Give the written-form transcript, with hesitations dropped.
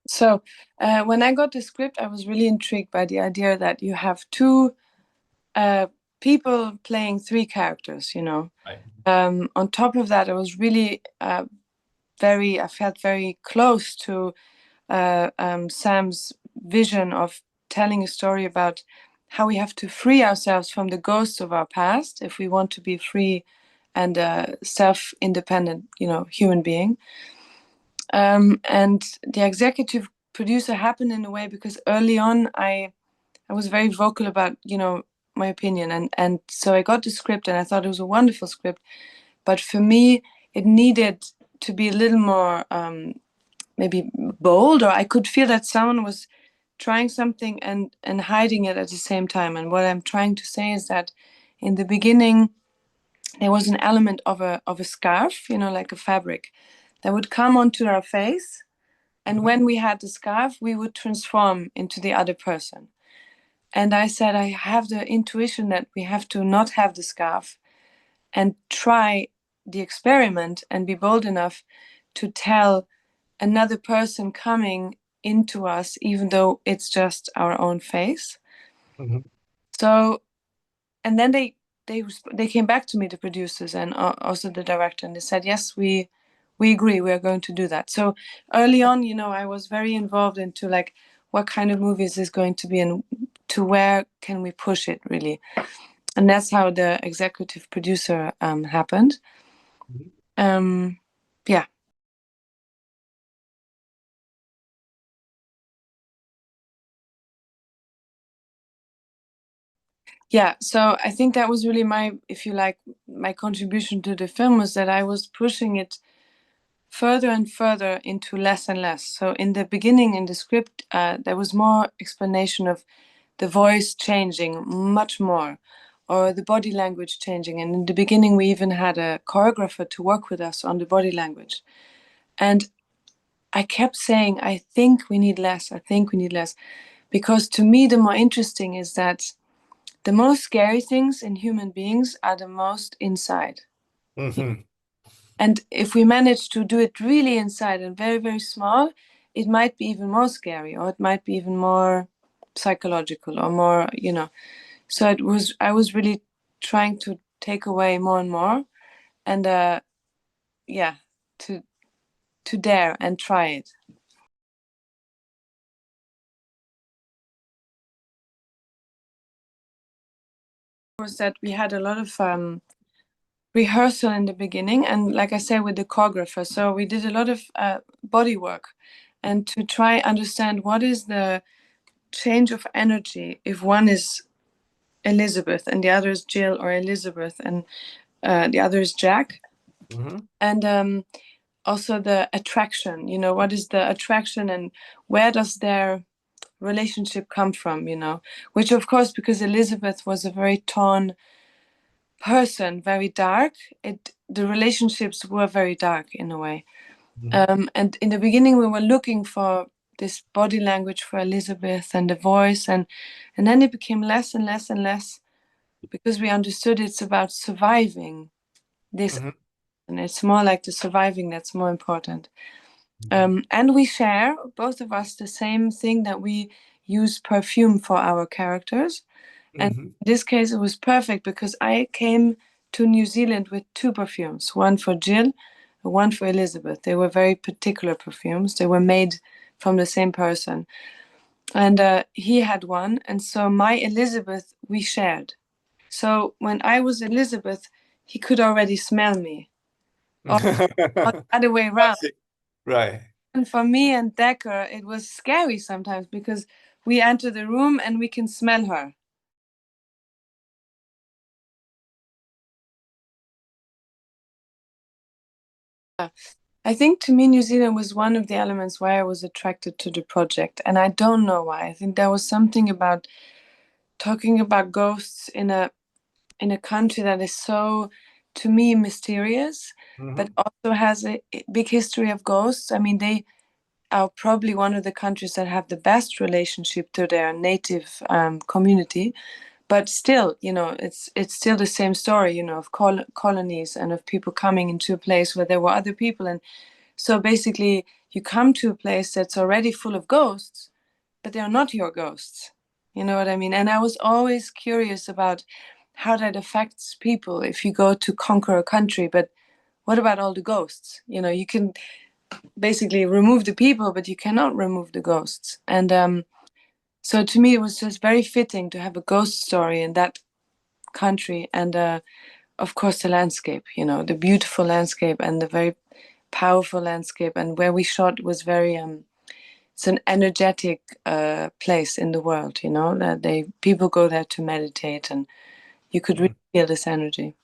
So when I got the script, I was really intrigued by the idea that you have two people playing three characters, you know. Right. On top of that, I was really I felt very close to Sam's vision of telling a story about how we have to free ourselves from the ghosts of our past if we want to be free and self-independent, you know, human being. And the executive producer happened in a way because early on I was very vocal about, you know, my opinion, and so I got the script and I thought it was a wonderful script, but for me it needed to be a little more maybe bold, or I could feel that someone was trying something and hiding it at the same time. And what I'm trying to say is that in the beginning there was an element of a scarf, you know, like a fabric that would come onto our face, and when we had the scarf we would transform into the other person. And I said, I have the intuition that we have to not have the scarf and try the experiment and be bold enough to tell another person coming into us, even though it's just our own face. Mm-hmm. So, and then they came back to me, the producers and also the director, and they said, yes, we agree, we are going to do that. So early on, you know, I was very involved into like, what kind of movie is this going to be and to where can we push it really. And that's how the executive producer happened. Yeah. Yeah, so I think that was really my, if you like, my contribution to the film was that I was pushing it further and further into less and less. So in the beginning, in the script, there was more explanation of the voice changing much more, or the body language changing. And in the beginning, we even had a choreographer to work with us on the body language. And I kept saying, I think we need less, I think we need less. Because to me, the more interesting is that the most scary things in human beings are the most inside. Mm-hmm. And if we manage to do it really inside and very, very small, it might be even more scary, or it might be even more psychological or more, you know. So I was really trying to take away more and more, and yeah, to dare and try it. Was that we had a lot of rehearsal in the beginning, and like I said, with the choreographer, so we did a lot of body work and to try understand what is the change of energy if one is Elizabeth and the other is Jill, or Elizabeth and the other is Jack. Mm-hmm. And also the attraction, you know, what is the attraction and where does their relationship come from, you know, which of course, because Elizabeth was a very torn person, very dark, the relationships were very dark in a way. And in the beginning we were looking for this body language for Elizabeth and the voice, and then it became less and less and less, because we understood it's about surviving this, Mm-hmm. and it's more like the surviving that's more important. And we share, both of us, the same thing, that we use perfume for our characters. And Mm-hmm. in this case, it was perfect because I came to New Zealand with two perfumes, one for Jill, one for Elizabeth. They were very particular perfumes. They were made from the same person. And he had one. And so my Elizabeth, we shared. So when I was Elizabeth, he could already smell me, or the other way around. Classic. Right. And for me and Dacre, it was scary sometimes because we enter the room and we can smell her. I think to me, New Zealand was one of the elements why I was attracted to the project. And I don't know why. I think there was something about talking about ghosts in a country that is so, to me, mysterious, but also has a big history of ghosts. I mean, they are probably one of the countries that have the best relationship to their native community. But still, you know, it's still the same story, you know, of colonies and of people coming into a place where there were other people, and So basically, you come to a place that's already full of ghosts, but they're not your ghosts. You know what I mean? And I was always curious about how that affects people if you go to conquer a country, but what about all the ghosts? You know, you can basically remove the people, but you cannot remove the ghosts. And so to me, it was just very fitting to have a ghost story in that country. And of course, the landscape, you know, the beautiful landscape and the very powerful landscape. And where we shot was very, it's an energetic place in the world, you know, that people go there to meditate, and you could really feel this energy.